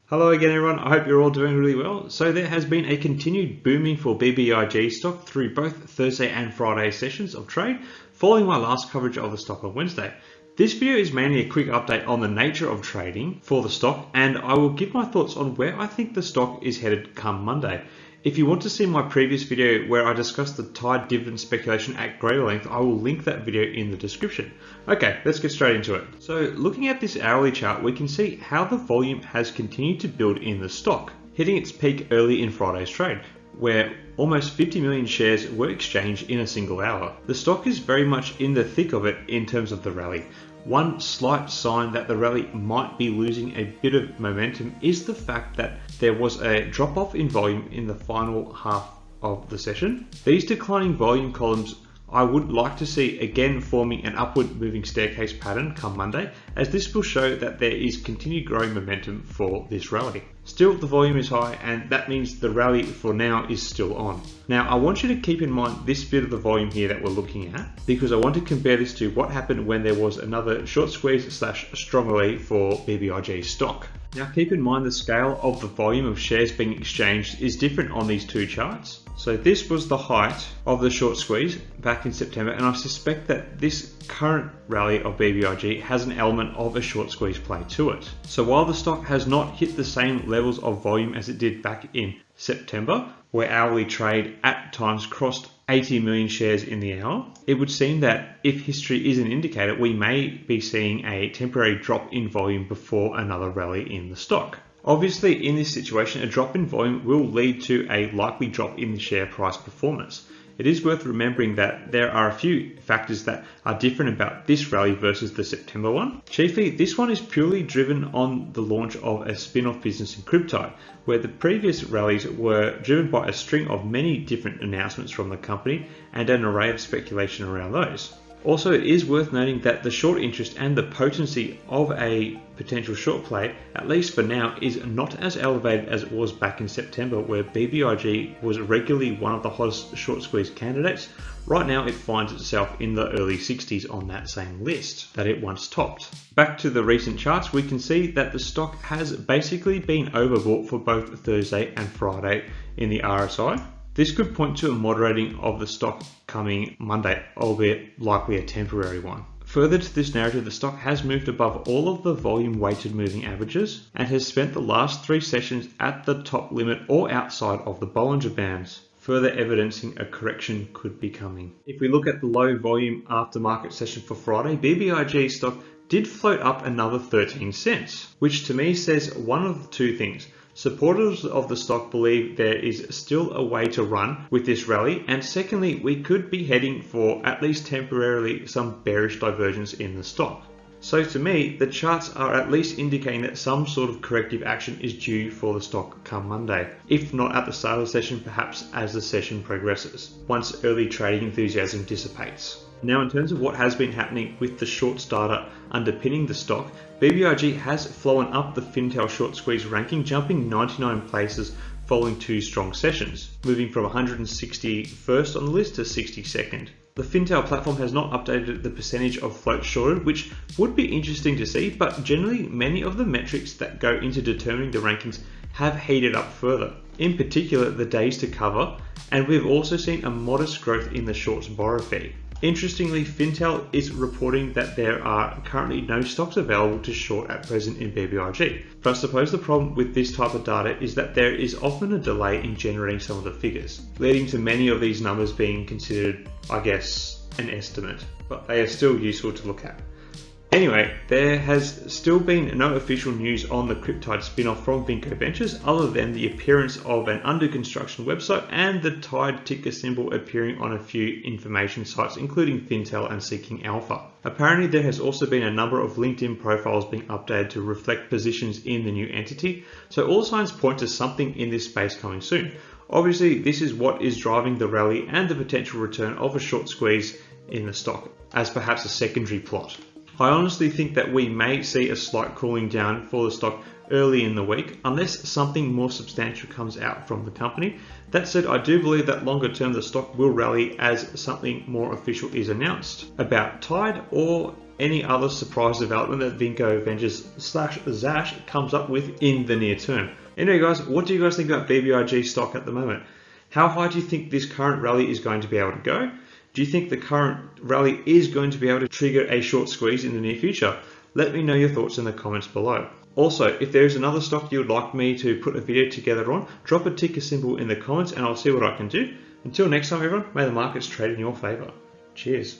Hello again everyone, I hope you're all doing really well. So there has been a continued booming for BBIG stock through both Thursday and Friday sessions of trade, following my last coverage of the stock on Wednesday. This video is mainly a quick update on the nature of trading for the stock, and I will give my thoughts on where I think the stock is headed come Monday. If you want to see my previous video where I discussed the TYDE dividend speculation at greater length, I will link that video in the description. Okay, let's get straight into it. So looking at this hourly chart, we can see how the volume has continued to build in the stock, hitting its peak early in Friday's trade, where almost 50 million shares were exchanged in a single hour. The stock is very much in the thick of it in terms of the rally. One slight sign that the rally might be losing a bit of momentum is the fact that there was a drop off in volume in the final half of the session. These declining volume columns I would like to see again forming an upward moving staircase pattern come Monday, as this will show that there is continued growing momentum for this rally. Still, the volume is high, and that means the rally for now is still on. Now, I want you to keep in mind this bit of the volume here that we're looking at, because I want to compare this to what happened when there was another short squeeze / strong rally for BBIG stock. Now, keep in mind the scale of the volume of shares being exchanged is different on these two charts. So this was the height of the short squeeze back in September, and I suspect that this current rally of BBIG has an element of a short squeeze play to it. So while the stock has not hit the same levels of volume as it did back in September, where hourly trade at times crossed 80 million shares in the hour, it would seem that if history is an indicator, we may be seeing a temporary drop in volume before another rally in the stock. Obviously, in this situation, a drop in volume will lead to a likely drop in the share price performance. It is worth remembering that there are a few factors that are different about this rally versus the September one. Chiefly, this one is purely driven on the launch of a spin-off business in CrypTyde, where the previous rallies were driven by a string of many different announcements from the company and an array of speculation around those. Also, it is worth noting that the short interest and the potency of a potential short play, at least for now, is not as elevated as it was back in September, where BBIG was regularly one of the hottest short squeeze candidates. Right now, it finds itself in the early 60s on that same list that it once topped. Back to the recent charts, we can see that the stock has basically been overbought for both Thursday and Friday in the RSI. This could point to a moderating of the stock coming Monday, albeit likely a temporary one. Further to this narrative, the stock has moved above all of the volume weighted moving averages and has spent the last three sessions at the top limit or outside of the Bollinger Bands, further evidencing a correction could be coming. If we look at the low volume aftermarket session for Friday, BBIG stock did float up another 13 cents, which to me says one of the two things. Supporters of the stock believe there is still a way to run with this rally, and secondly, we could be heading for, at least temporarily, some bearish divergence in the stock. So to me, the charts are at least indicating that some sort of corrective action is due for the stock come Monday, if not at the start of the session, perhaps as the session progresses, once early trading enthusiasm dissipates. Now, in terms of what has been happening with the shorts data underpinning the stock, BBIG has flown up the Fintel short squeeze ranking, jumping 99 places following two strong sessions, moving from 161st on the list to 62nd. The Fintel platform has not updated the percentage of float shorted, which would be interesting to see, but generally many of the metrics that go into determining the rankings have heated up further, in particular the days to cover, and we've also seen a modest growth in the shorts borrow fee. Interestingly, Fintel is reporting that there are currently no stocks available to short at present in BBIG. But I suppose the problem with this type of data is that there is often a delay in generating some of the figures, leading to many of these numbers being considered, I guess, an estimate, but they are still useful to look at. Anyway, there has still been no official news on the CrypTyde spin-off from Vinco Ventures other than the appearance of an under construction website and the TYDE ticker symbol appearing on a few information sites, including Fintel and Seeking Alpha. Apparently, there has also been a number of LinkedIn profiles being updated to reflect positions in the new entity, so all signs point to something in this space coming soon. Obviously, this is what is driving the rally and the potential return of a short squeeze in the stock, as perhaps a secondary plot. I honestly think that we may see a slight cooling down for the stock early in the week, unless something more substantial comes out from the company. That said, I do believe that longer term the stock will rally as something more official is announced about TYDE or any other surprise development that Vinco Ventures / Zash comes up with in the near term. Anyway guys, what do you guys think about BBIG stock at the moment? How high do you think this current rally is going to be able to go? Do you think the current rally is going to be able to trigger a short squeeze in the near future? Let me know your thoughts in the comments below. Also, if there is another stock you would like me to put a video together on, drop a ticker symbol in the comments and I'll see what I can do. Until next time everyone, may the markets trade in your favour. Cheers.